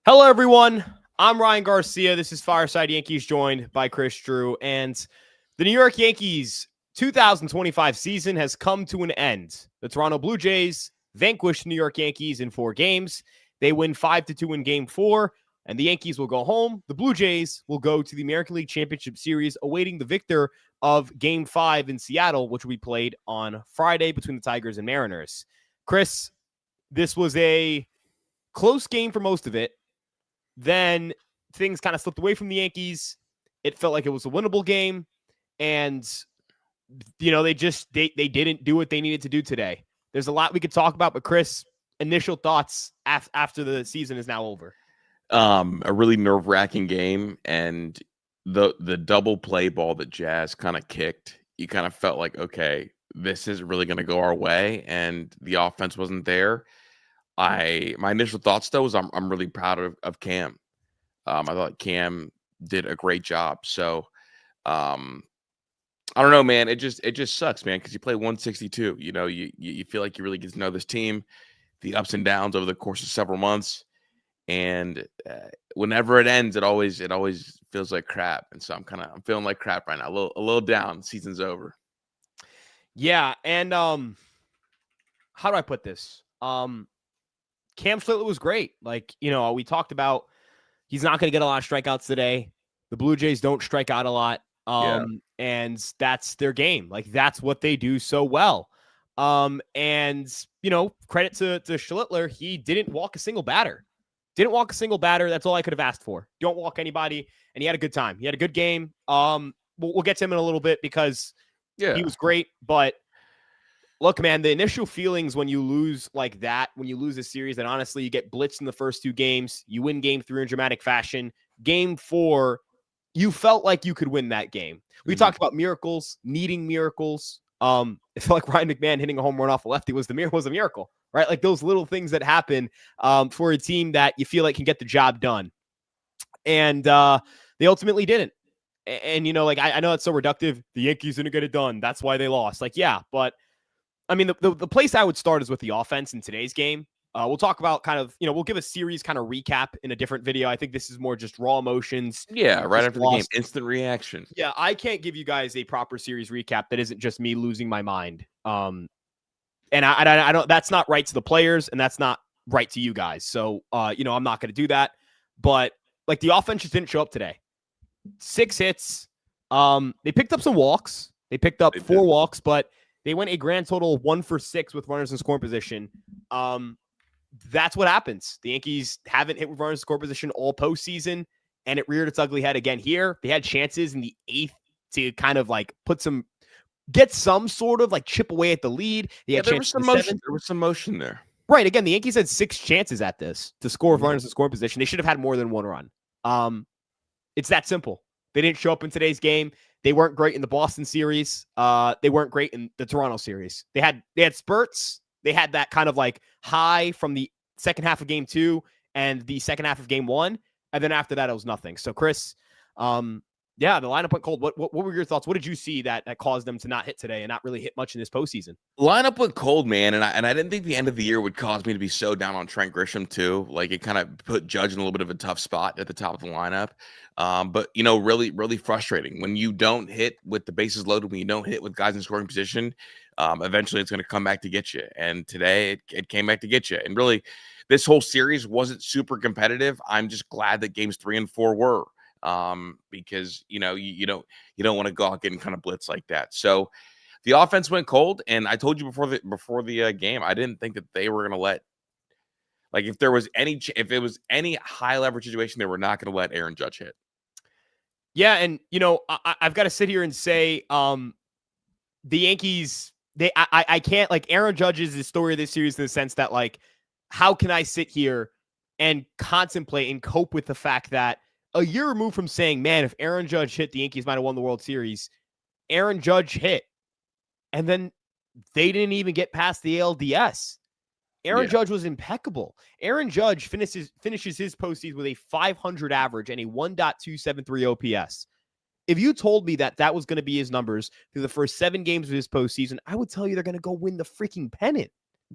Hello, everyone. I'm Ryan Garcia. This is Fireside Yankees, joined by Chris Drew. And the New York Yankees 2025 season has come to an end. The Toronto Blue Jays vanquished the New York Yankees in 4 games. They win 5-2 in Game 4, and the Yankees will go home. The Blue Jays will go to the American League Championship Series, awaiting the victor of Game 5 in Seattle, which will be played on Friday between the Tigers and Mariners. Chris, this was a close game for most of it. Then things kind of slipped away from the Yankees. It felt like it was a winnable game. And, they didn't do what they needed to do today. There's a lot we could talk about, but Chris, initial thoughts after the season is now over. A really nerve-wracking game, and the double play ball that Jazz kind of kicked, you kind of felt like, okay, this is really going to go our way, and the offense wasn't there. My initial thoughts though was I'm really proud of Cam. I thought Cam did a great job. So I don't know, man. It just sucks, man, because you play 162. You feel like you really get to know this team, the ups and downs over the course of several months, and whenever it ends, it always feels like crap. And so I'm feeling like crap right now, a little down. Season's over. Yeah, and how do I put this? Cam Slittler was great. We talked about he's not going to get a lot of strikeouts today. The Blue Jays don't strike out a lot. And that's their game. That's what they do so well. Credit to Schlittler. He didn't walk a single batter. That's all I could have asked for. Don't walk anybody. And he had a good time. He had a good game. We'll get to him in a little bit because he was great. But look, man, the initial feelings when you lose like that, when you lose a series, and honestly, you get blitzed in the first 2 games, you win Game 3 in dramatic fashion. Game 4, you felt like you could win that game. We talked about miracles, needing miracles. It felt like Ryan McMahon hitting a home run off a lefty was a miracle, right? Like those little things that happen for a team that you feel like can get the job done. And they ultimately didn't. And I know it's so reductive. The Yankees didn't get it done. That's why they lost. But I mean, the place I would start is with the offense in today's game. We'll talk about we'll give a series kind of recap in a different video. I think this is more just raw emotions. Yeah, right after the game, instant reaction. Yeah, I can't give you guys a proper series recap that isn't just me losing my mind. And I don't. That's not right to the players, and that's not right to you guys. So, I'm not going to do that. But the offense just didn't show up today. 6 hits. They picked up some walks. They picked up 4 walks, but they went a grand total of 1 for 6 with runners in scoring position. That's what happens. The Yankees haven't hit with runners in scoring position all postseason, and it reared its ugly head again here. They had chances in the 8th to kind of get some sort of chip away at the lead. There was some motion. There was some motion there. Right. Again, the Yankees had 6 chances at this to score with runners in scoring position. They should have had more than 1 run. It's that simple. They didn't show up in today's game. They weren't great in the Boston series. They weren't great in the Toronto series. They had spurts. They had that kind of high from the second half of Game 2 and the second half of Game 1. And then after that, it was nothing. So, Chris, the lineup went cold. What were your thoughts? What did you see that caused them to not hit today and not really hit much in this postseason? Lineup went cold, man. And I didn't think the end of the year would cause me to be so down on Trent Grisham, too. It kind of put Judge in a little bit of a tough spot at the top of the lineup. But, really, really frustrating. When you don't hit with the bases loaded, when you don't hit with guys in scoring position, eventually it's going to come back to get you. And today it came back to get you. And really, this whole series wasn't super competitive. I'm just glad that games 3 and 4 were. Because you don't want to go out getting kind of blitz like that. So the offense went cold, and I told you before the game, I didn't think that they were going to let, if it was any high leverage situation, they were not going to let Aaron Judge hit. Yeah, and I've got to sit here and say, the Yankees, I can't Aaron Judge is the story of this series in the sense that how can I sit here and contemplate and cope with the fact that a year removed from saying, man, if Aaron Judge hit, the Yankees might have won the World Series. Aaron Judge hit. And then they didn't even get past the ALDS. Aaron Judge was impeccable. Aaron Judge finishes his postseason with a 500 average and a 1.273 OPS. If you told me that was going to be his numbers through the first 7 games of his postseason, I would tell you they're going to go win the freaking pennant.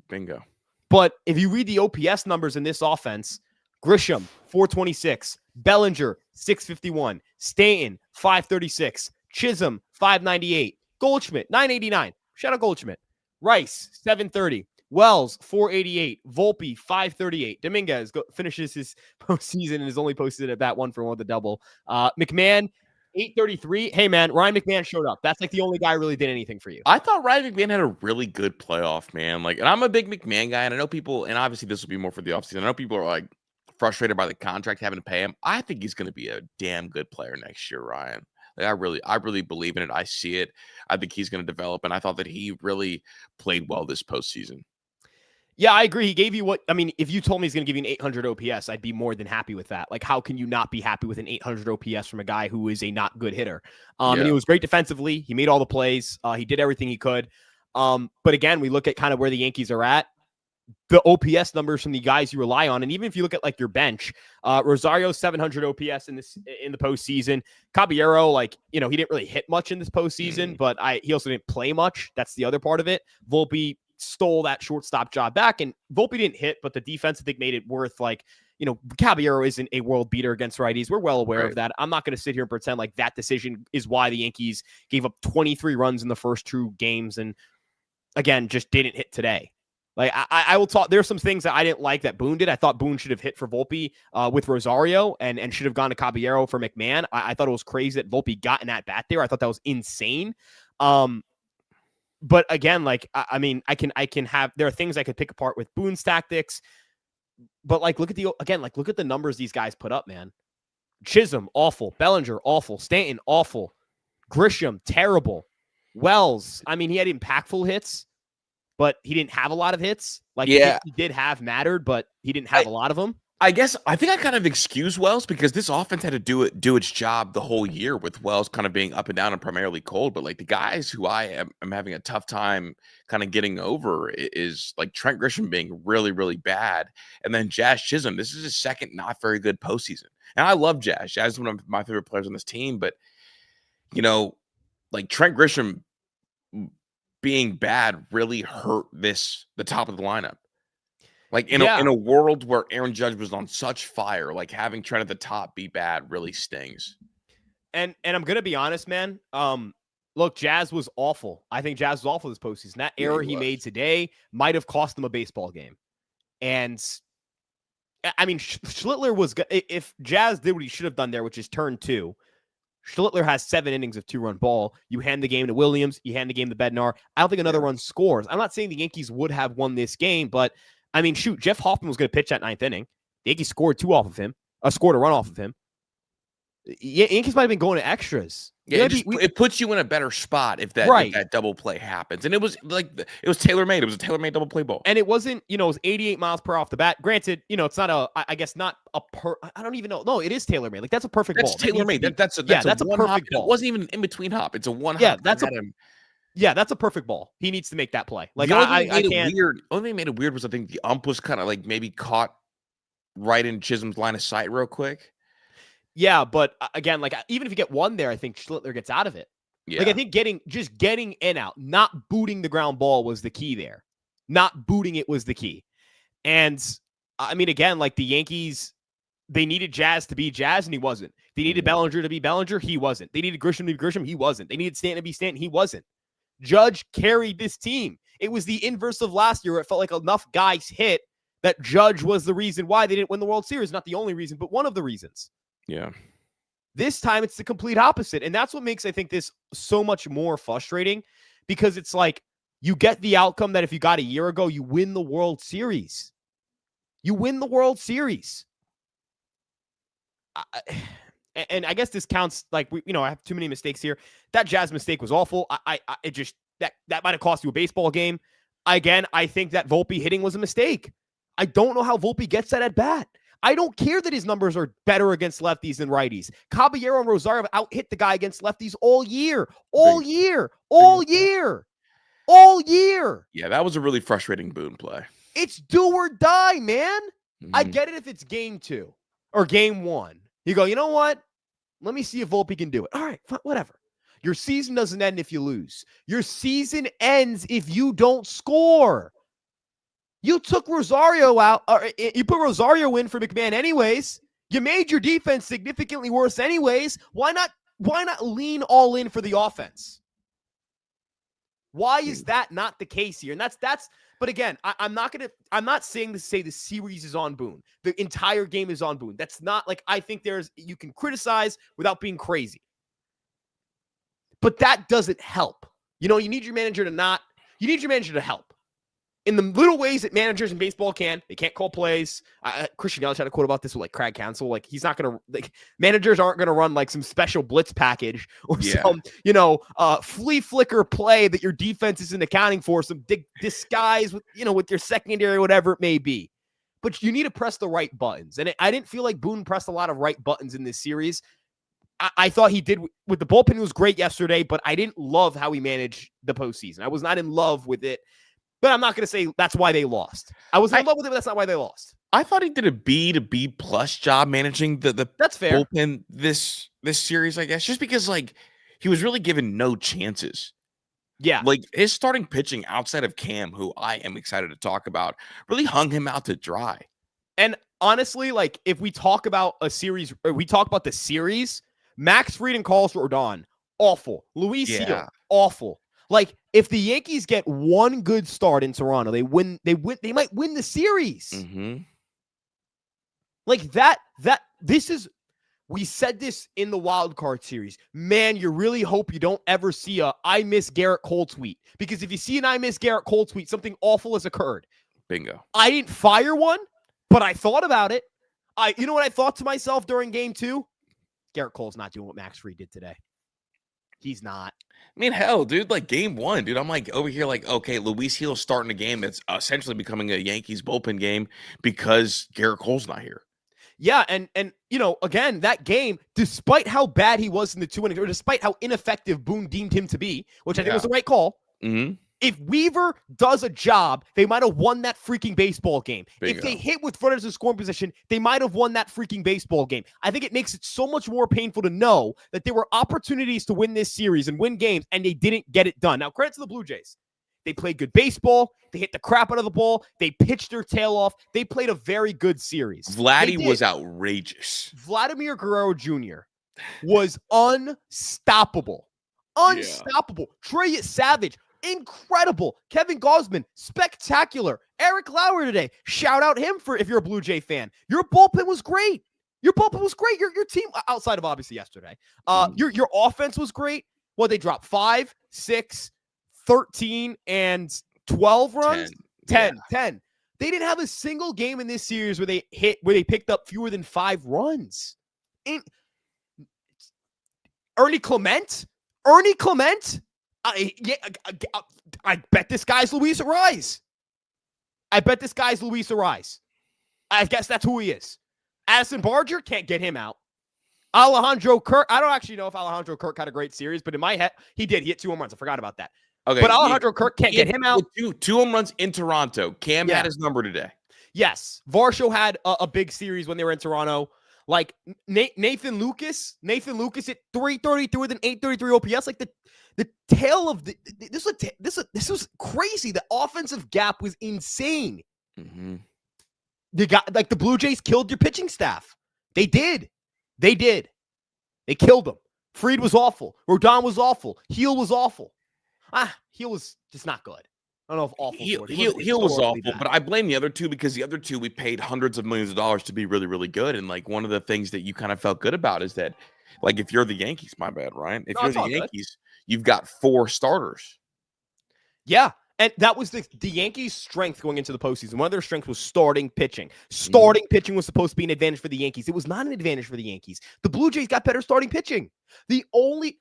Bingo. But if you read the OPS numbers in this offense, Grisham, 426. Bellinger, 651. Stanton, 536. Chisholm, 598. Goldschmidt, 989. Shout out Goldschmidt. Rice, 730. Wells, 488. Volpe, 538. Dominguez finishes his postseason and is only posted at bat 1 for 1 with a double. McMahon, 833. Hey, man, Ryan McMahon showed up. That's like the only guy who really did anything for you. I thought Ryan McMahon had a really good playoff, man. Like, and I'm a big McMahon guy, and I know people, and obviously this will be more for the offseason. I know people are like frustrated by the contract having to pay him. I think he's going to be a damn good player next year, Ryan. Like, I really believe in it. I see it. I think he's going to develop, and I thought that he really played well this postseason. Yeah, I agree. He gave you what, I mean, if you told me he's going to give you an 800 OPS, I'd be more than happy with that. Like, how can you not be happy with an 800 OPS from a guy who is a not good hitter? And he was great defensively. He made all the plays. He did everything he could. But again, we look at kind of where the Yankees are at. The OPS numbers from the guys you rely on, and even if you look at like your bench, Rosario 700 OPS in the postseason. Caballero, like, you know, he didn't really hit much in this postseason, but he also didn't play much. That's the other part of it. Volpe stole that shortstop job back, and Volpe didn't hit, but the defense I think made it worth, like, you know, Caballero isn't a world beater against righties. We're well aware of that. I'm not going to sit here and pretend like that decision is why the Yankees gave up 23 runs in the first 2 games and again just didn't hit today. Like, I will talk. There's some things that I didn't like that Boone did. I thought Boone should have hit for Volpe with Rosario and should have gone to Caballero for McMahon. I thought it was crazy that Volpe got in that bat there. I thought that was insane. But again, like, I mean, I can have, there are things I could pick apart with Boone's tactics, but like, look at the numbers these guys put up, man. Chisholm, awful. Bellinger, awful. Stanton, awful. Grisham, terrible. Wells, I mean, he had impactful hits, but he didn't have a lot of hits. Like, the hits he did have mattered, but he didn't have a lot of them. I guess I think I kind of excuse Wells because this offense had to do its job the whole year with Wells kind of being up and down and primarily cold. But like the guys who I am having a tough time kind of getting over is like Trent Grisham being really, really bad. And then Jazz Chisholm. This is his second not very good postseason. And I love Jazz. Jazz is one of my favorite players on this team. But, you know, like Trent Grisham being bad really hurt the top of the lineup. Like in a world where Aaron Judge was on such fire, like having Trent at the top be bad really stings. And I'm gonna be honest, man. Look, Jazz was awful. I think Jazz was awful this postseason. That error he made today might have cost them a baseball game. And I mean, Schlittler was, if Jazz did what he should have done there, which is turn 2. Schlittler has 7 innings of 2-run ball. You hand the game to Williams. You hand the game to Bednar. I don't think another run scores. I'm not saying the Yankees would have won this game, but I mean, shoot, Jeff Hoffman was going to pitch that 9th inning. The Yankees scored 2 off of him. Scored a run off of him. Yankees might have been going to extras. Yeah, it puts you in a better spot if that double play happens. And it was tailor-made. It was a tailor-made double play ball. And it wasn't, it was 88 miles per hour off the bat. Granted, it's not I guess not I don't even know. No, it is tailor-made. Like, that's a perfect ball. That's tailor-made. That's a perfect hop. Ball. It wasn't even in between hop. It's a one hop. That's a perfect ball. He needs to make that play. Like, I can't. The only thing that made it weird was I think the ump was kind of like maybe caught right in Chisholm's line of sight real quick. Yeah, but again, like, even if you get one there, I think Schlittler gets out of it. Yeah. Like, I think getting in out, not booting the ground ball was the key there. Not booting it was the key. And I mean, again, like, the Yankees, they needed Jazz to be Jazz, and he wasn't. They needed Bellinger to be Bellinger, he wasn't. They needed Grisham to be Grisham, he wasn't. They needed Stanton to be Stanton, he wasn't. Judge carried this team. It was the inverse of last year. It felt like enough guys hit that Judge was the reason why they didn't win the World Series. Not the only reason, but one of the reasons. Yeah. This time it's the complete opposite. And that's what makes, I think, this so much more frustrating, because it's like you get the outcome that if you got a year ago, you win the World Series. You win the World Series. And I guess this counts, like, I have too many mistakes here. That Jazz mistake was awful. It just, that might have cost you a baseball game. Again, I think that Volpe hitting was a mistake. I don't know how Volpe gets that at bat. I don't care that his numbers are better against lefties than righties. Caballero and Rosario have out-hit the guy against lefties all year. All year. Yeah, that was a really frustrating Boone play. It's do or die, man. Mm-hmm. I get it if it's game 2 or game 1. You go, you know what? Let me see if Volpe can do it. All right, whatever. Your season doesn't end if you lose. Your season ends if you don't score. You took Rosario out, or you put Rosario in for McMahon anyways. You made your defense significantly worse anyways. Why not lean all in for the offense? Why is that not the case here? And that's but again, I'm not saying to say the series is on Boone. The entire game is on Boone. That's not like, I think you can criticize without being crazy. But that doesn't help. You need your manager to help. In the little ways that managers in baseball can. They can't call plays. Christian Yelich had a quote about this with like Craig Counsell. Like, he's not going to, managers aren't going to run like some special blitz package or some, flea flicker play that your defense isn't accounting for, some disguise with, with your secondary, whatever it may be. But you need to press the right buttons. And I didn't feel like Boone pressed a lot of right buttons in this series. I thought he did with the bullpen. It was great yesterday, but I didn't love how he managed the postseason. I was not in love with it. But I'm not going to say that's why they lost. I was in love with it, but that's not why they lost. I thought he did a B to B plus job managing the that's fair. bullpen this series, I guess, just because like he was really given no chances. Yeah. Like his starting pitching outside of Cam, who I am excited to talk about, really hung him out to dry. And honestly, like if we talk about a series, or we talk about the series, Max Fried and Carlos Rodon, awful. Luis Gil, awful. Like, if the Yankees get one good start in Toronto, they might win the series. Mm-hmm. Like we said this in the wild card series. Man, you really hope you don't ever see a I miss Garrett Cole tweet. Because if you see an I miss Garrett Cole tweet, something awful has occurred. Bingo. I didn't fire one, but I thought about it. You know what I thought to myself during game 2? Garrett Cole's not doing what Max Fried did today. He's not. I mean, hell, dude, like game 1, dude, I'm like over here like, okay, Luis Gil's starting a game that's essentially becoming a Yankees bullpen game because Garrett Cole's not here. Yeah, and again, that game, despite how bad he was in the 2 innings, or despite how ineffective Boone deemed him to be, which I think was the right call, if Weaver does a job, they might have won that freaking baseball game. Bingo. If they hit with runners in scoring position, they might have won that freaking baseball game. I think it makes it so much more painful to know that there were opportunities to win this series and win games, and they didn't get it done. Now, credit to the Blue Jays. They played good baseball. They hit the crap out of the ball. They pitched their tail off. They played a very good series. Vladdy was outrageous. Vladimir Guerrero Jr. was unstoppable. Unstoppable. Yeah. Trey Savage, incredible. Kevin Gausman, spectacular. Eric Lauer today. Shout out him for if you're a Blue Jay fan. Your bullpen was great. Your team, outside of obviously yesterday, your offense was great. Well, they dropped 5, 6, 13, and 12 runs. 10. They didn't have a single game in this series where they picked up fewer than 5 runs. Ernie Clement. I bet this guy's Luis Ariz. I guess that's who he is. Addison Barger, can't get him out. Alejandro Kirk. I don't actually know if Alejandro Kirk had a great series, but in my head, he did. He hit 2 home runs. I forgot about that. Okay, but Alejandro Kirk can't get him out. Two home runs in Toronto. Cam had his number today. Yes. Varsho had a big series when they were in Toronto. Like Nathan Lucas hit 333 with an 833 OPS. Like the tail of this was crazy. The offensive gap was insane. Mm-hmm. The Blue Jays killed your pitching staff. They did. They killed them. Fried was awful. Rodon was awful. Heel was awful. Heel was just not good. I don't know if awful. Heel was awful, bad. But I blame the other two because the other two we paid hundreds of millions of dollars to be really, really good. And like one of the things that you kind of felt good about is that, like, if you're the Yankees, my bad, Ryan. If you're the Yankees, you've got 4 starters. Yeah. And that was the Yankees' strength going into the postseason. One of their strengths was starting pitching. Starting pitching was supposed to be an advantage for the Yankees. It was not an advantage for the Yankees. The Blue Jays got better starting pitching. The only,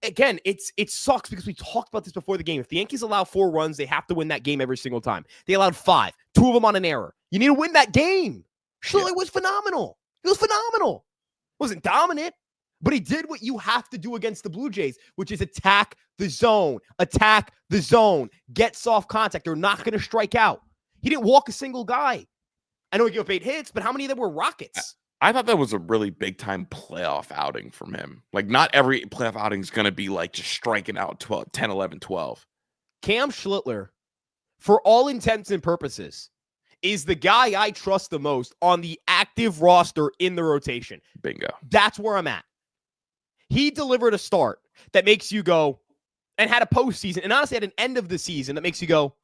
again, it sucks because we talked about this before the game. If the Yankees allow 4 runs, they have to win that game every single time. They allowed 5, 2 of them on an error. You need to win that game. Schiller was phenomenal. It was phenomenal. Wasn't dominant, but he did what you have to do against the Blue Jays, which is attack the zone, get soft contact. They're not going to strike out. He didn't walk a single guy. I know he gave up 8 hits, but how many of them were rockets? I thought that was a really big-time playoff outing from him. Like, not every playoff outing is going to be, like, just striking out 10, 11, 12. Cam Schlittler, for all intents and purposes, is the guy I trust the most on the active roster in the rotation. Bingo. That's where I'm at. He delivered a start that makes you go, and had a postseason, and honestly at an end of the season that makes you go,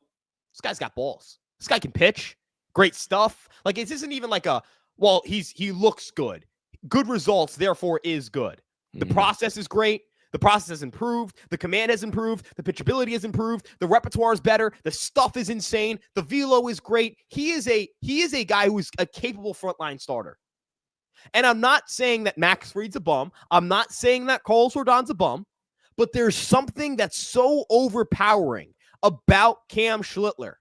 this guy's got balls. This guy can pitch. Great stuff. Like, this isn't even like he looks good. Good results, therefore, is good. The process is great. The process has improved. The command has improved. The pitchability has improved. The repertoire is better. The stuff is insane. The velo is great. He is a guy who is a capable frontline starter. And I'm not saying that Max Fried's a bum. I'm not saying that Carlos Rodon's a bum. But there's something that's so overpowering about Cam Schlittler.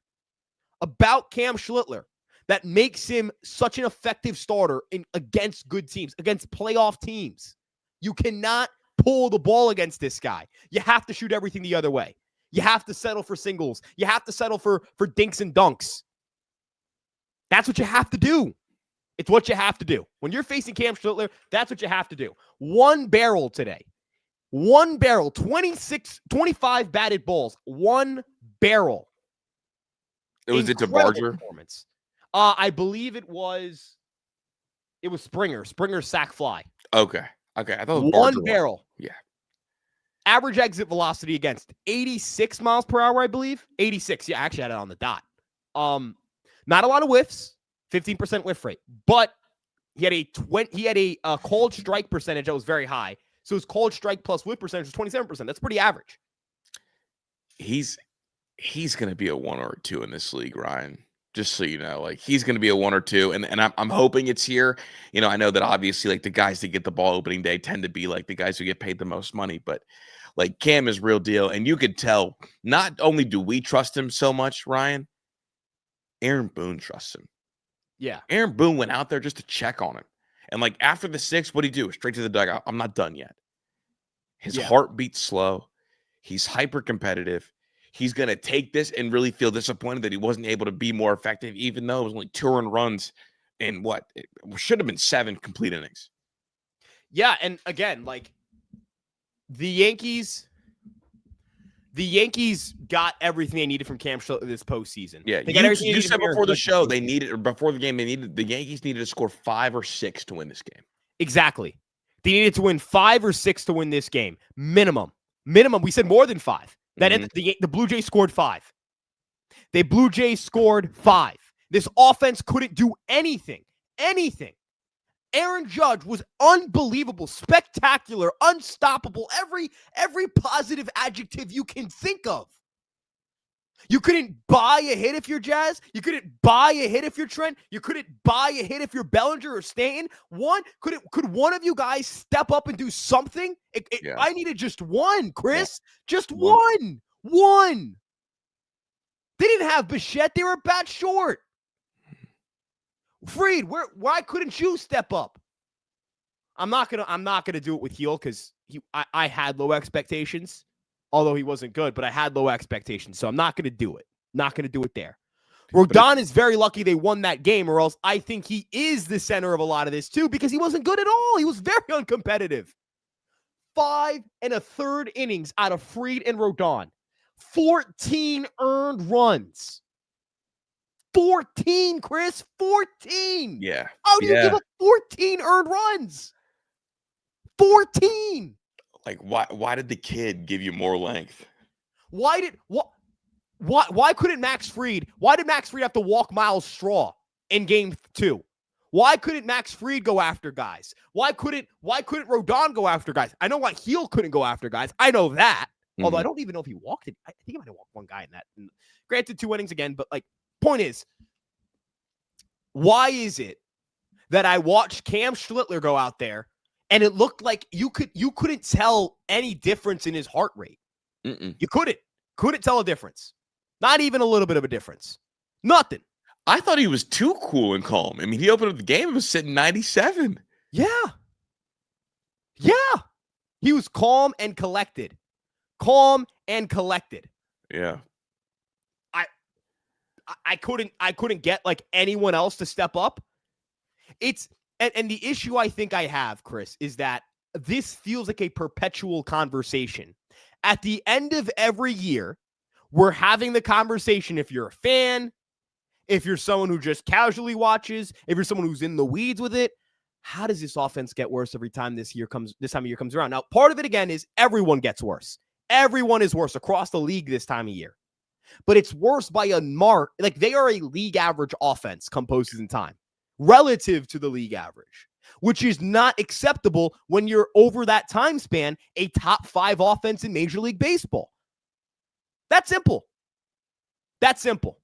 That makes him such an effective starter against good teams, against playoff teams. You cannot pull the ball against this guy. You have to shoot everything the other way. You have to settle for singles. You have to settle for dinks and dunks. That's what you have to do. It's what you have to do. When you're facing Cam Schlittler, that's what you have to do. One barrel today. 25 batted balls. One barrel. Was it to Barger? Performance. I believe it was Springer. Springer's sac fly. Okay. I thought it was one Barger barrel. Yeah. Average exit velocity against 86 miles per hour, I believe. 86. Yeah, I actually had it on the dot. Not a lot of whiffs. 15% whiff rate, but he had a called strike percentage that was very high. So his called strike plus whiff percentage was 27%. That's pretty average. He's going to be a 1 or a 2 in this league, Ryan. Just so you know, like, he's going to be a 1 or 2, and I'm hoping it's here. You know, I know that obviously, like, the guys that get the ball opening day tend to be like the guys who get paid the most money, but like, Cam is real deal, and you could tell. Not only do we trust him so much, Ryan, Aaron Boone trusts him. Yeah. Aaron Boone went out there just to check on him. And like, after the 6th, what'd he do? Straight to the dugout. I'm not done yet. His heart beats slow. He's hyper competitive. He's going to take this and really feel disappointed that he wasn't able to be more effective, even though it was only 2 earned runs in it should have been 7 complete innings. Yeah. And again, like, the Yankees got everything they needed from Cam Schlittler this postseason. Yeah, they got everything you said before the show the Yankees needed to score 5 or 6 to win this game. Exactly. They needed to win 5 or 6 to win this game. Minimum. We said more than 5. That the Blue Jays scored 5. The Blue Jays scored 5. This offense couldn't do anything. Aaron Judge was unbelievable, spectacular, unstoppable, every positive adjective you can think of. You couldn't buy a hit if you're Jazz. You couldn't buy a hit if you're Trent. You couldn't buy a hit if you're Bellinger or Stanton. Could one of you guys step up and do something? I needed just one, Chris. Yeah. Just one. They didn't have Bichette. They were a bat short. Fried, why couldn't you step up? I'm not gonna do it with Heel because I had low expectations, although he wasn't good, but I had low expectations, so I'm not gonna do it. Not gonna do it there. Rodon is very lucky they won that game, or else I think he is the center of a lot of this too, because he wasn't good at all. He was very uncompetitive. 5 1/3 innings out of Fried and Rodon. 14 earned runs. 14, Chris. 14. Yeah. How do you give up 14 earned runs? 14. Like, why did the kid give you more length? Why couldn't Max Fried? Why did Max Fried have to walk Miles Straw in game 2? Why couldn't Max Fried go after guys? Why couldn't Rodon go after guys? I know why Heel couldn't go after guys. I know that. Although I don't even know if he walked it. I think he might have walked one guy in that. Granted, 2 innings again, but like, point is, why is it that I watched Cam Schlittler go out there and it looked like you couldn't tell any difference in his heart rate? You couldn't tell a difference. Not even a little bit of a difference. Nothing. I thought he was too cool and calm. I mean, he opened up the game and was sitting 97. Yeah. He was calm and collected. Yeah. I couldn't get like anyone else to step up. And the issue I think I have, Chris, is that this feels like a perpetual conversation. At the end of every year, we're having the conversation. If you're a fan, if you're someone who just casually watches, if you're someone who's in the weeds with it, how does this offense get worse every time this time of year comes around? Now, part of it again is everyone gets worse. Everyone is worse across the league this time of year. But it's worse by a mark. Like, they are a league average offense come postseason time relative to the league average, which is not acceptable when you're over that time span a top 5 offense in Major League Baseball. That's simple. That's simple.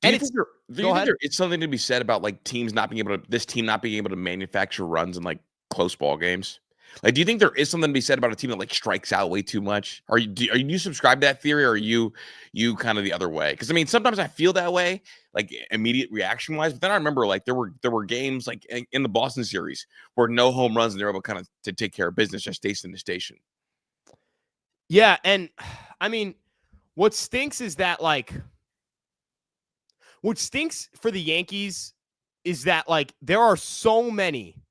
Do you think there is something to be said about like this team not being able to manufacture runs in like close ball games? Like, do you think there is something to be said about a team that like strikes out way too much? Are you subscribe to that theory, or are you kind of the other way? Because I mean, sometimes I feel that way, like immediate reaction wise. But then I remember like there were games like in the Boston series where no home runs and they're able kind of to take care of business just station to station. Yeah, and I mean, what stinks is that like. What stinks for the Yankees is that, like, there are so many.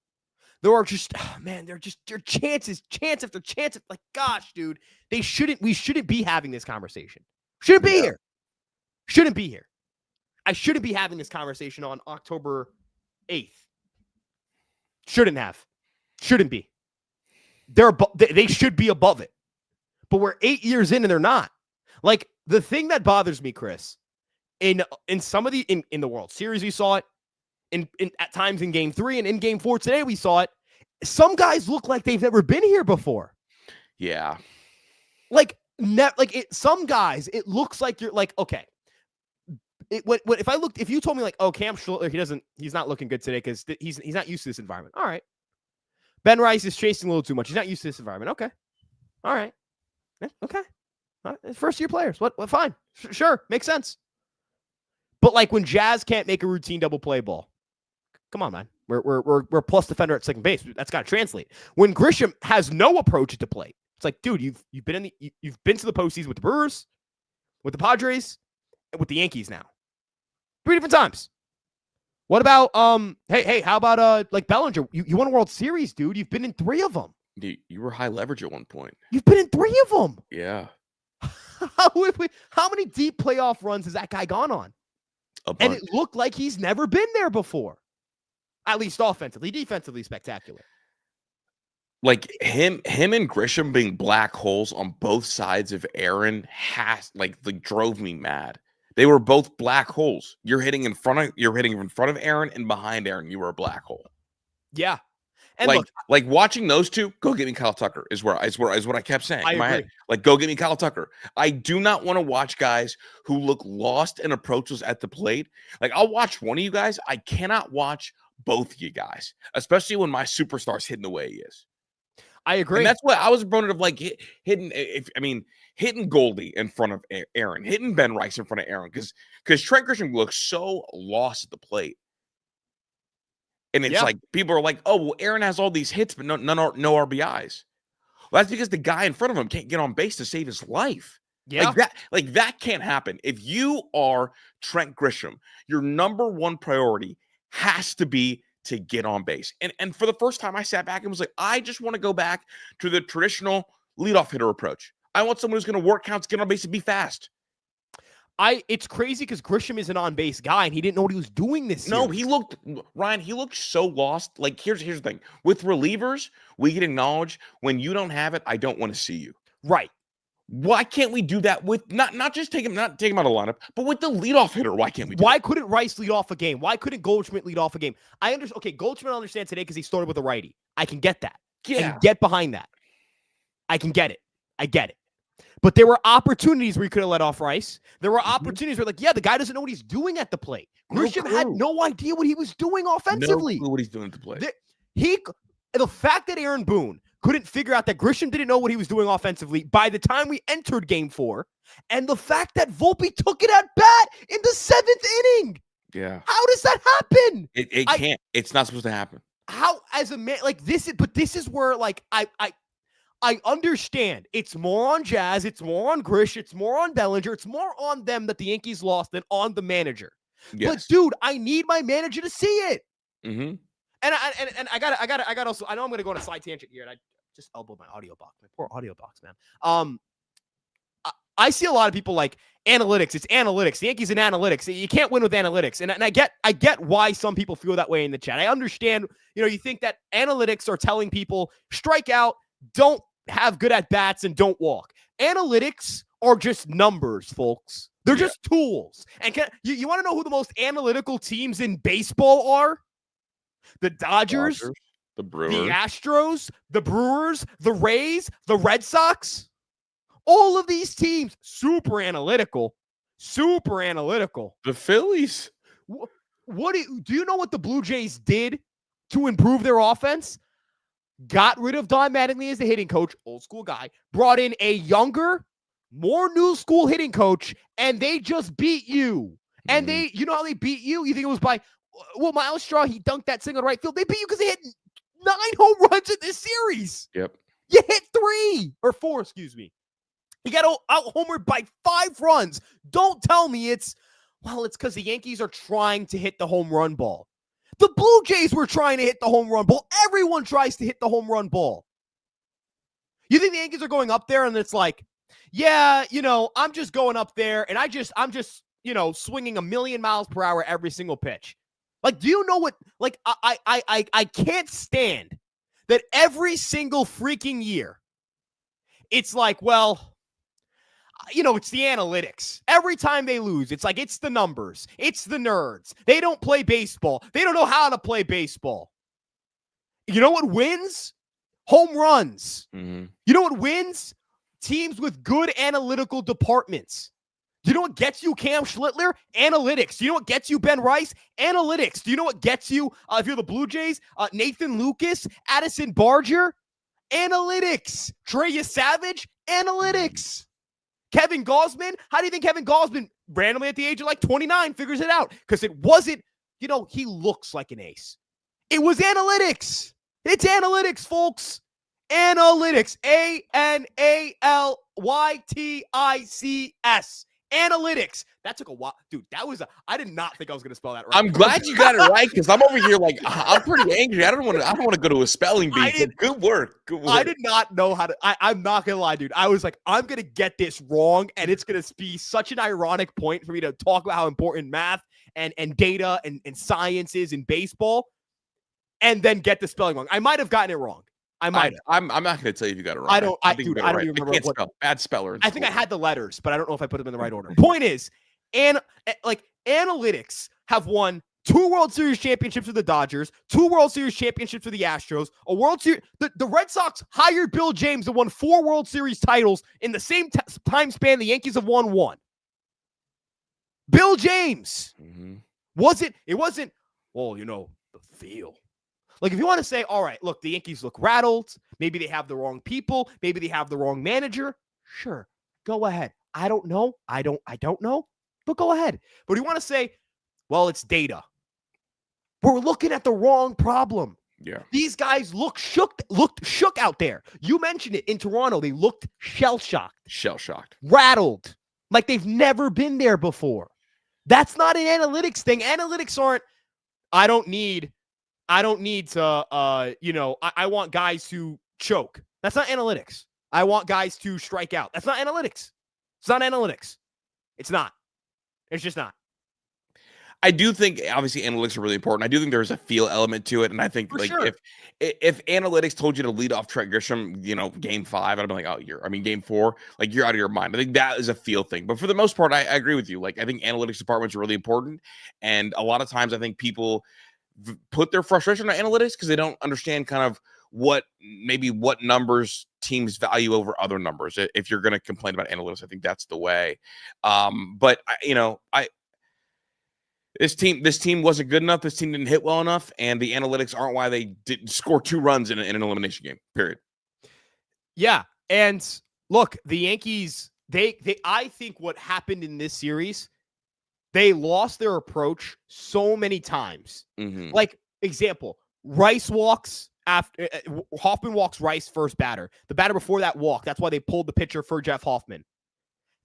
There are just, they're chances after chance. Like, gosh, dude, we shouldn't be having this conversation. Shouldn't be here. Shouldn't be here. I shouldn't be having this conversation on October 8th. Shouldn't have. Shouldn't be. They should be above it. But we're 8 years in and they're not. Like, the thing that bothers me, Chris, in some of in the World Series, we saw it. In at times in Game 3 and in Game 4 today, we saw it. Some guys look like they've never been here before. Yeah. Some guys, it looks like you're like, okay. If you told me like, oh, Cam Schlittler, he's not looking good today because he's not used to this environment. All right. Ben Rice is chasing a little too much. He's not used to this environment. Okay. All right. Okay. All right. First year players. What? Fine. Sure. Makes sense. But like when Jazz can't make a routine double play ball, come on, man. We're plus defender at second base. That's got to translate. When Grisham has no approach at the plate, it's like, dude, you've been to the postseason with the Brewers, with the Padres, and with the Yankees now, 3 different times. What about hey, how about like Bellinger? You won a World Series, dude. You've been in 3 of them. You were high leverage at one point. You've been in 3 of them. Yeah. How many deep playoff runs has that guy gone on? And it looked like he's never been there before. At least offensively. Defensively spectacular. Like him and Grisham being black holes on both sides of Aaron drove me mad. They were both black holes. You're hitting in front of Aaron, and behind Aaron, you were a black hole. Yeah. And like watching those two, go get me Kyle Tucker is what I kept saying in my head. Like, go get me Kyle Tucker. I do not want to watch guys who look lost in approaches at the plate. Like, I'll watch one of you guys. I cannot watch both of you guys, especially when my superstar's hitting the way he is. I agree. And that's what I was a proponent of, like hitting Goldie in front of Aaron, hitting Ben Rice in front of Aaron, because Trent Grisham looks so lost at the plate. And it's like people are like, oh, well, Aaron has all these hits, but no RBIs. Well, that's because the guy in front of him can't get on base to save his life. Yeah. That can't happen. If you are Trent Grisham, your number one priority has to be to get on base. And for the first time, I sat back and was like, I just want to go back to the traditional leadoff hitter approach. I want someone who's going to work counts, get on base, and be fast. It's crazy because Grisham is an on-base guy, and he didn't know what he was doing this year. No, he looked so lost. Like, here's the thing. With relievers, we can acknowledge when you don't have it, I don't want to see you. Right. Why can't we do that with not just take him out of the lineup, but with the leadoff hitter? Why can't we do Why couldn't Rice lead off a game? Why couldn't Goldschmidt lead off a game? I understand. Okay, Goldschmidt I understand today because he started with a righty. I can get that. Yeah. I can get behind that. I can get it. I get it. But there were opportunities where he could have let off Rice. There were opportunities where, like, the guy doesn't know what he's doing at the plate. Grisham had no idea what he was doing offensively. No clue what he's doing at the plate. The fact that Aaron Boone couldn't figure out that Grisham didn't know what he was doing offensively by the time we entered Game 4, and the fact that Volpe took it at bat in the 7th inning. Yeah. How does that happen? It can't. It's not supposed to happen. How, as a man, like, this is where, like, I understand it's more on Jazz, it's more on Grish, it's more on Bellinger, it's more on them that the Yankees lost than on the manager. Yes. But dude, I need my manager to see it. Mm-hmm. And I got also, I know I'm going to go on a side tangent here, and just elbowed my audio box. My poor audio box, man. I see a lot of people like analytics. It's analytics. The Yankees and analytics. You can't win with analytics. And I get why some people feel that way in the chat. I understand, you think that analytics are telling people strike out, don't have good at bats, and don't walk. Analytics are just numbers, folks. They're just tools. And you want to know who the most analytical teams in baseball are? The Dodgers, the Brewers, the Astros, the Brewers, the Rays, the Red Sox. All of these teams, super analytical. The Phillies. What do you know what the Blue Jays did to improve their offense? Got rid of Don Mattingly as the hitting coach, old school guy, brought in a younger, more new school hitting coach, and they just beat you. And you know how they beat you? You think it was by, Miles Straw, he dunked that single to right field. They beat you because they hit 9 home runs in this series. Yep. You hit 3 or 4, excuse me. You got out-homered by 5 runs. Don't tell me it's because the Yankees are trying to hit the home run ball. The Blue Jays were trying to hit the home run ball. Everyone tries to hit the home run ball. You think the Yankees are going up there and it's like, yeah, I'm just going up there and I'm just, swinging 1,000,000 miles per hour every single pitch. Like, do you know what, like, I can't stand that every single freaking year, it's like, well, it's the analytics. Every time they lose, it's like, it's the numbers. It's the nerds. They don't play baseball. They don't know how to play baseball. You know what wins? Home runs. Mm-hmm. You know what wins? Teams with good analytical departments. Do you know what gets you Cam Schlittler? Analytics. Do you know what gets you Ben Rice? Analytics. Do you know what gets you, if you're the Blue Jays, Nathan Lucas, Addison Barger? Analytics. Treya Savage? Analytics. Kevin Gausman? How do you think Kevin Gausman, randomly at the age of like 29, figures it out? Because it wasn't, he looks like an ace. It was analytics. It's analytics, folks. Analytics. ANALYTICS. Analytics. That took a while. Dude, I did not think I was going to spell that right. I'm glad you got it right because I'm over here like, I'm pretty angry. I don't want to go to a spelling bee. Good work. I did not know how to. I'm not going to lie, dude. I was like, I'm going to get this wrong, and it's going to be such an ironic point for me to talk about how important math and data and science is in baseball, and then get the spelling wrong. I might have gotten it wrong. I might have. I'm not going to tell you if you got it wrong. I don't even remember I can't spell. Bad speller. I think I had the letters, but I don't know if I put them in the right order. Point is, analytics have won 2 World Series championships with the Dodgers, 2 World Series championships with the Astros, a World Series. The Red Sox hired Bill James and won 4 World Series titles in the same time span the Yankees have won 1. Bill James. Mm-hmm. It wasn't, the feel. Like, if you want to say, all right, look, the Yankees look rattled. Maybe they have the wrong people. Maybe they have the wrong manager. Sure, go ahead. I don't know. I don't know, but go ahead. But you want to say, well, it's data. We're looking at the wrong problem. Yeah. These guys looked shook out there. You mentioned it in Toronto. They looked shell-shocked. Rattled. Like they've never been there before. That's not an analytics thing. Analytics aren't, I don't need to, I want guys to choke. That's not analytics. I want guys to strike out. That's not analytics. It's not analytics. It's not. It's just not. I do think, obviously, analytics are really important. I do think there's a feel element to it. And I think, if analytics told you to lead off Trent Grisham, game 5, I'd be like, game 4, like, you're out of your mind. I think that is a feel thing. But for the most part, I agree with you. Like, I think analytics departments are really important. And a lot of times, I think people put their frustration on analytics because they don't understand kind of what numbers teams value over other numbers. If you're going to complain about analytics, I think that's the way. But this team wasn't good enough. This team didn't hit well enough, and the analytics aren't why they didn't score 2 runs in an elimination game. Period. Yeah, and look, the Yankees. I think what happened in this series, they lost their approach so many times. Mm-hmm. Like, example, Rice walks after Hoffman walks Rice first batter. The batter before that walk. That's why they pulled the pitcher for Jeff Hoffman.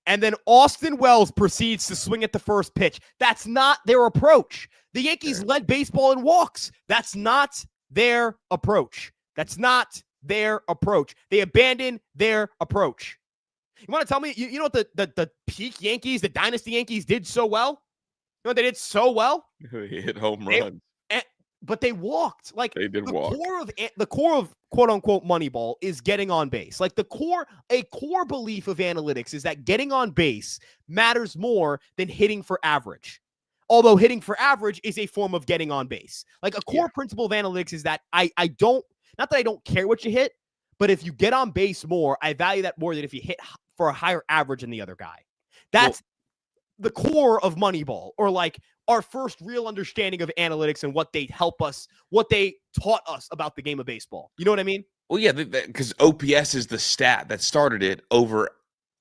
And then Austin Wells proceeds to swing at the first pitch. That's not their approach. The Yankees led baseball in walks. That's not their approach. That's not their approach. They abandoned their approach. You want to tell me, you know what the peak Yankees, the dynasty Yankees did so well? You know what they did so well? He hit home runs. But they walked. Like They did walk. The core of quote unquote Moneyball is getting on base. Like a core belief of analytics is that getting on base matters more than hitting for average. Although hitting for average is a form of getting on base. Like a core principle of analytics is that I don't, not that I don't care what you hit, but if you get on base more, I value that more than if you hit for a higher average than the other guy. That's the core of Moneyball, or like our first real understanding of analytics and what they taught us about the game of baseball. You know what I mean? Well, yeah, because OPS is the stat that started it over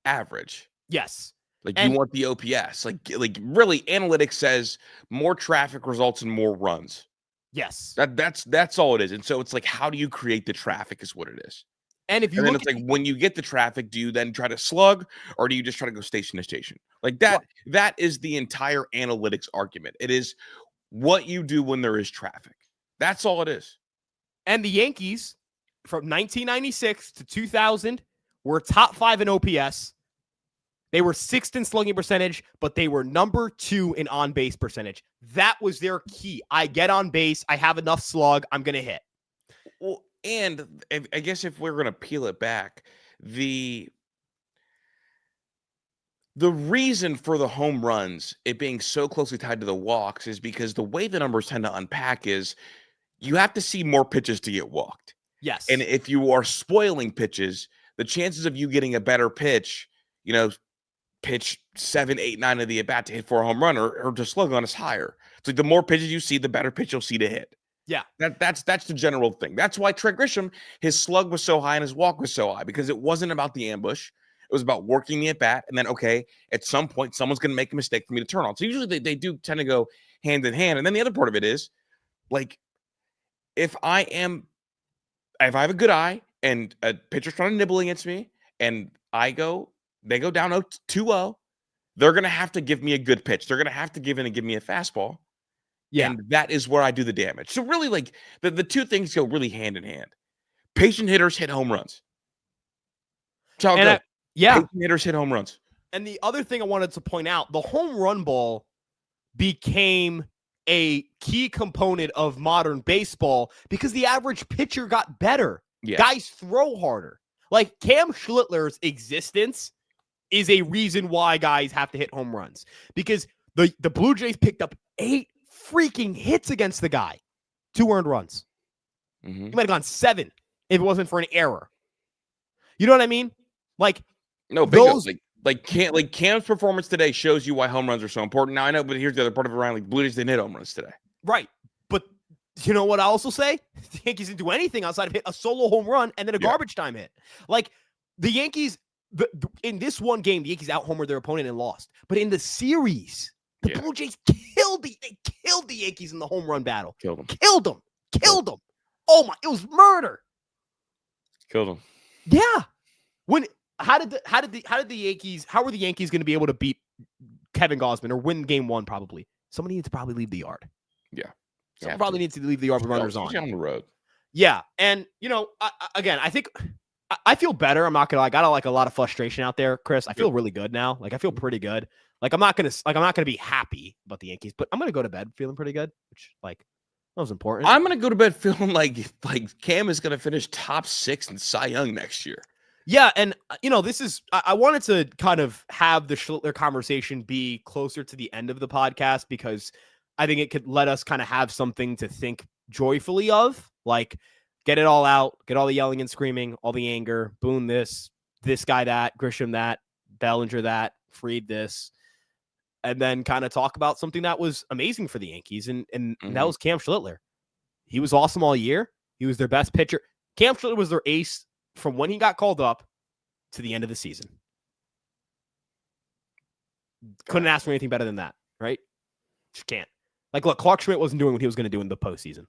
average. Yes. Like you want the OPS. Like really, analytics says more traffic results in more runs. Yes. That's all it is. And so it's like, how do you create the traffic is what it is. And if you look, it's like when you get the traffic, do you then try to slug, or do you just try to go station to station? Like that. That is the entire analytics argument. It is what you do when there is traffic. That's all it is. And the Yankees from 1996 to 2000 were top 5 in OPS. They were 6th in slugging percentage, but they were number 2 in on-base percentage. That was their key. I get on base. I have enough slug. I'm going to hit. Well, and I guess if we're going to peel it back, the reason for the home runs, it being so closely tied to the walks, is because the way the numbers tend to unpack is you have to see more pitches to get walked. Yes. And if you are spoiling pitches, the chances of you getting a better pitch, pitch 7, 8, 9 of the at bat to hit for a home run or to slug on is higher. It's like the more pitches you see, the better pitch you'll see to hit. Yeah. That's the general thing. That's why Trent Grisham, his slug was so high and his walk was so high, because it wasn't about the ambush. It was about working the at bat. And then, okay, at some point, someone's going to make a mistake for me to turn on. So usually they do tend to go hand in hand. And then the other part of it is, like, if I have a good eye and a pitcher's trying to nibble against me and they go down 2-0, they're going to have to give me a good pitch. They're going to have to give me a fastball. Yeah. And that is where I do the damage. So really, like, the two things go really hand in hand. Patient hitters hit home runs. That's how it goes. Patient hitters hit home runs. And the other thing I wanted to point out, the home run ball became a key component of modern baseball because the average pitcher got better. Yeah. Guys throw harder. Like Cam Schlittler's existence is a reason why guys have to hit home runs, because the Blue Jays picked up 8 freaking hits against the guy, 2 earned runs. Mm-hmm. He might have gone 7 if it wasn't for an error. You know what I mean? Like, no, those, Cam's performance today shows you why home runs are so important. Now I know, but here's the other part of it, Ryan. Like, Blue Jays didn't hit home runs today, right? But you know what I also say? The Yankees didn't do anything outside of hit a solo home run and then a garbage time hit. Like the Yankees, in this one game, the Yankees out-homered their opponent and lost. But in the series, the Blue Jays killed the Yankees in the home run battle. Killed them. Oh my! It was murder. Killed them. Yeah. How were the Yankees going to be able to beat Kevin Gausman or win game 1? Probably somebody needs to probably leave the yard. Yeah. Someone probably needs to leave the yard with runners on the road. Yeah. And I think I feel better. I'm not gonna lie. I got a lot of frustration out there, Chris. I feel really good now. Like I feel pretty good. Like I'm not gonna be happy about the Yankees, but I'm gonna go to bed feeling pretty good, which that was important. I'm gonna go to bed feeling like Cam is gonna finish top 6 in Cy Young next year. Yeah, and this is I wanted to kind of have the Schlittler conversation be closer to the end of the podcast, because I think it could let us kind of have something to think joyfully of, like get it all out, get all the yelling and screaming, all the anger, Boone this guy that, Grisham that, Bellinger that, Fried this, and then kind of talk about something that was amazing for the Yankees, and that was Cam Schlittler. He was awesome all year. He was their best pitcher. Cam Schlittler was their ace from when he got called up to the end of the season. Couldn't ask for anything better than that, right? Just can't. Like, look, Clark Schmidt wasn't doing what he was going to do in the postseason.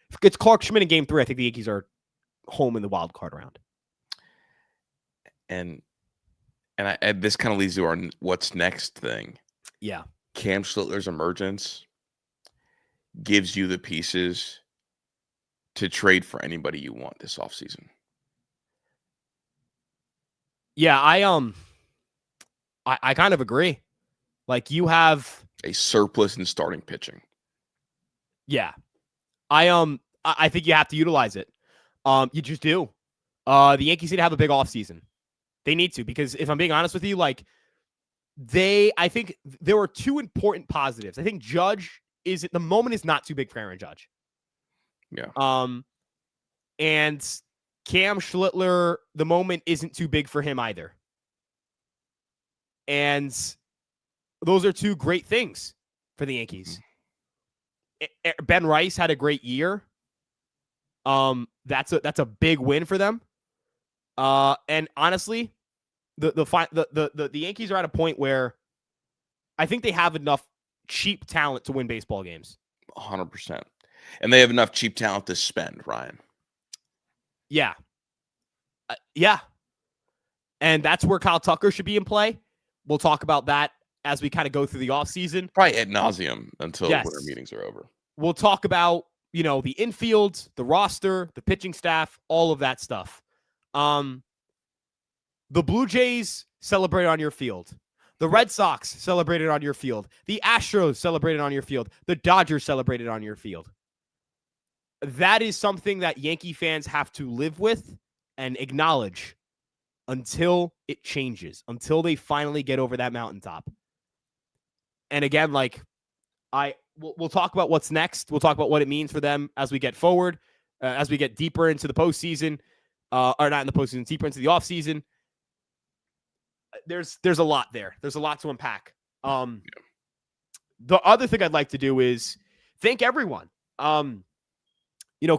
If it's Clark Schmidt in game 3, I think the Yankees are home in the wild card round. And this kind of leads to our what's next thing. Yeah. Cam Schlittler's emergence gives you the pieces to trade for anybody you want this offseason. Yeah, I kind of agree. Like, you have a surplus in starting pitching. Yeah. I think you have to utilize it. You just do. The Yankees need to have a big offseason. They need to, because if I'm being honest with you, like, I think there were two important positives. I think Judge the moment is not too big for Aaron Judge. Yeah. And Cam Schlittler, the moment isn't too big for him either. And those are two great things for the Yankees. Ben Rice had a great year. That's a big win for them. And honestly, the Yankees are at a point where I think they have enough cheap talent to win baseball games. 100%. And they have enough cheap talent to spend, Ryan. Yeah. Yeah. And that's where Kyle Tucker should be in play. We'll talk about that as we kind of go through the offseason. Probably ad nauseum until winter meetings are over. We'll talk about, the infield, the roster, the pitching staff, all of that stuff. The Blue Jays celebrated on your field. The Red Sox celebrated on your field. The Astros celebrated on your field. The Dodgers celebrated on your field. That is something that Yankee fans have to live with and acknowledge until it changes, until they finally get over that mountaintop. And again, like, we'll talk about what's next. We'll talk about what it means for them as we get forward, as we get deeper into the postseason, or not in the postseason, deeper into the offseason. There's a lot there. There's a lot to unpack. The other thing I'd like to do is thank everyone.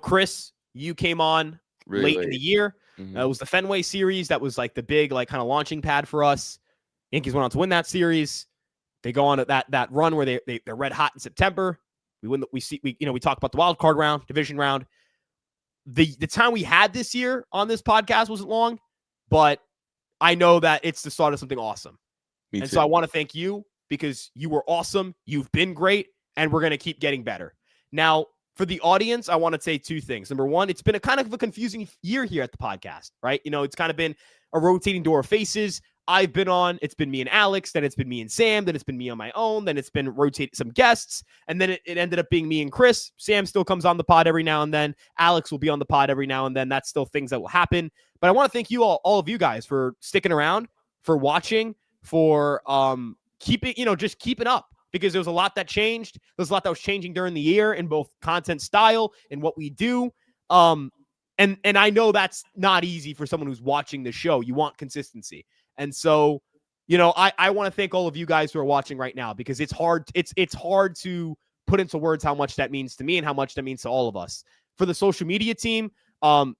Chris, you came on really late in the year. Mm-hmm. It was the Fenway series that was like the big, like, kind of launching pad for us. Yankees went on to win that series. They go on that run where they're red hot in September. We win. We talk about the wild card round, division round. The time we had this year on this podcast wasn't long, but I know that it's the start of something awesome. Me too. So I want to thank you, because you were awesome. You've been great, and we're going to keep getting better. Now, for the audience, I want to say two things. Number one, it's been a kind of a confusing year here at the podcast, right? It's kind of been a rotating door of faces. I've been on, it's been me and Alex, then it's been me and Sam, then it's been me on my own, then it's been rotate some guests, and then it ended up being me and Chris. Sam still comes on the pod every now and then. Alex will be on the pod every now and then. That's still things that will happen. But I want to thank you all of you guys for sticking around, for watching, for just keeping up, because there was a lot that changed. There's a lot that was changing during the year in both content style and what we do. And I know that's not easy for someone who's watching the show. You want consistency. And so, I want to thank all of you guys who are watching right now, because it's hard. It's hard to put into words how much that means to me and how much that means to all of us. For the social media team,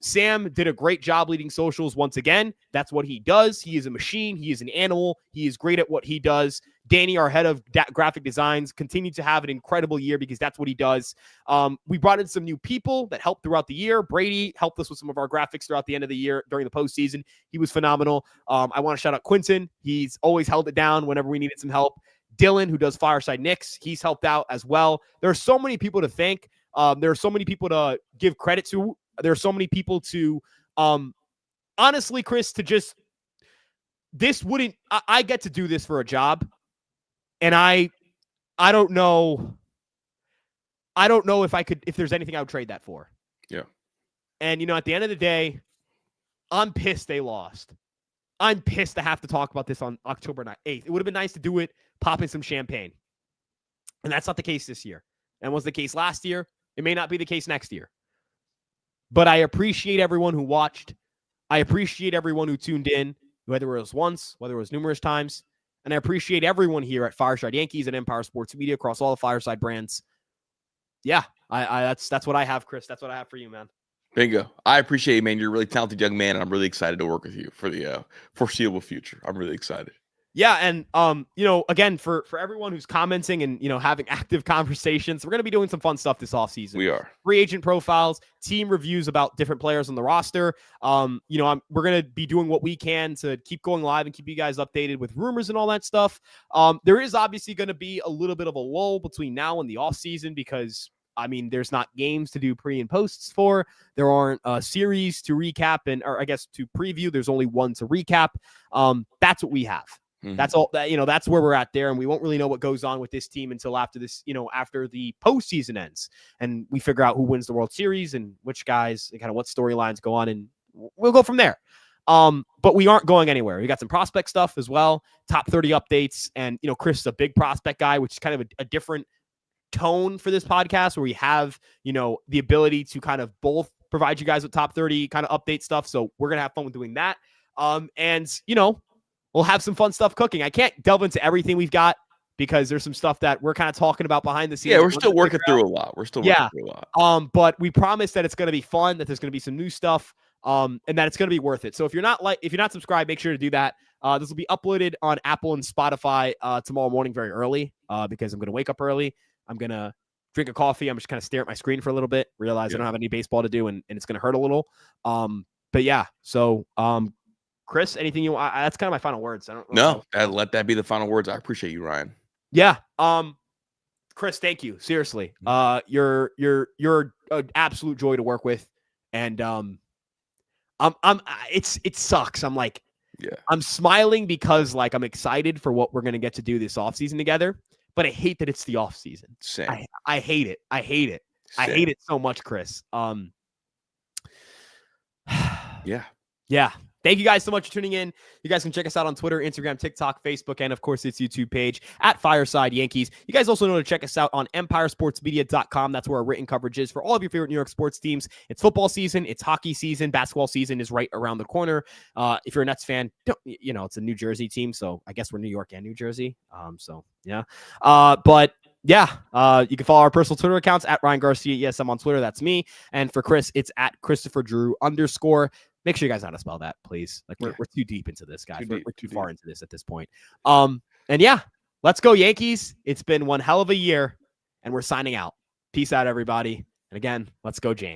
Sam did a great job leading socials once again. That's what he does. He is a machine. He is an animal. He is great at what he does. Danny, our head of graphic designs, continued to have an incredible year, because that's what he does. We brought in some new people that helped throughout the year. Brady helped us with some of our graphics throughout the end of the year during the postseason. He was phenomenal. I want to shout out Quinton. He's always held it down whenever we needed some help. Dylan, who does Fireside Knicks, he's helped out as well. There are so many people to thank. There are so many people to give credit to. There are so many people to, honestly, Chris, I get to do this for a job. And I don't know if there's anything I would trade that for. Yeah. And, at the end of the day, I'm pissed they lost. I'm pissed to have to talk about this on October 8th. It would have been nice to do it popping some champagne. And that's not the case this year. And was the case last year. It may not be the case next year. But I appreciate everyone who watched. I appreciate everyone who tuned in, whether it was once, whether it was numerous times. And I appreciate everyone here at Fireside Yankees and Empire Sports Media across all the Fireside brands. Yeah, that's what I have, Chris. That's what I have for you, man. Bingo. I appreciate you, man. You're a really talented young man, and I'm really excited to work with you for the foreseeable future. I'm really excited. Yeah, and again, for everyone who's commenting and having active conversations, we're going to be doing some fun stuff this offseason. We are. Free agent profiles, team reviews about different players on the roster. We're going to be doing what we can to keep going live and keep you guys updated with rumors and all that stuff. There is obviously going to be a little bit of a lull between now and the offseason, because I mean, there's not games to do pre and posts for. There aren't a series to recap or I guess to preview. There's only one to recap. That's what we have. That's all that, that's where we're at there. And we won't really know what goes on with this team until after this, after the postseason ends and we figure out who wins the World Series and which guys and kind of what storylines go on. And we'll go from there. But we aren't going anywhere. We got some prospect stuff as well, top 30 updates. And, Chris is a big prospect guy, which is kind of a different tone for this podcast where we have, the ability to kind of both provide you guys with top 30 kind of update stuff. So we're going to have fun with doing that. And, we'll have some fun stuff cooking. I can't delve into everything we've got because there's some stuff that we're kind of talking about behind the scenes. Yeah, we're still working through a lot. But we promise that it's going to be fun, that there's going to be some new stuff, and that it's going to be worth it. So if you're not subscribed, make sure to do that. This will be uploaded on Apple and Spotify tomorrow morning very early because I'm going to wake up early. I'm going to drink a coffee. I'm just kind of stare at my screen for a little bit, realize I don't have any baseball to do, and it's going to hurt a little. But yeah, so Chris, anything you want? That's kind of my final words. I don't know. Let that be the final words. I appreciate you, Ryan. Yeah. Chris, thank you. Seriously. You're an absolute joy to work with. And it sucks. I'm smiling because I'm excited for what we're going to get to do this offseason together, but I hate that it's the offseason. Same. I hate it. I hate it. Same. I hate it so much, Chris. Yeah. Thank you guys so much for tuning in. You guys can check us out on Twitter, Instagram, TikTok, Facebook, and of course its YouTube page at Fireside Yankees. You guys also know to check us out on EmpireSportsMedia.com. That's where our written coverage is for all of your favorite New York sports teams. It's football season. It's hockey season. Basketball season is right around the corner. If you're a Nets fan, it's a New Jersey team, so I guess we're New York and New Jersey. But yeah, you can follow our personal Twitter accounts at Ryan Garcia ESM on Twitter. That's me. And for Chris, it's at Christopher Drew _. Make sure you guys know how to spell that, please. We're too deep into this, guys. We're too far into this at this point. And yeah, let's go Yankees. It's been one hell of a year, and we're signing out. Peace out, everybody. And again, let's go James.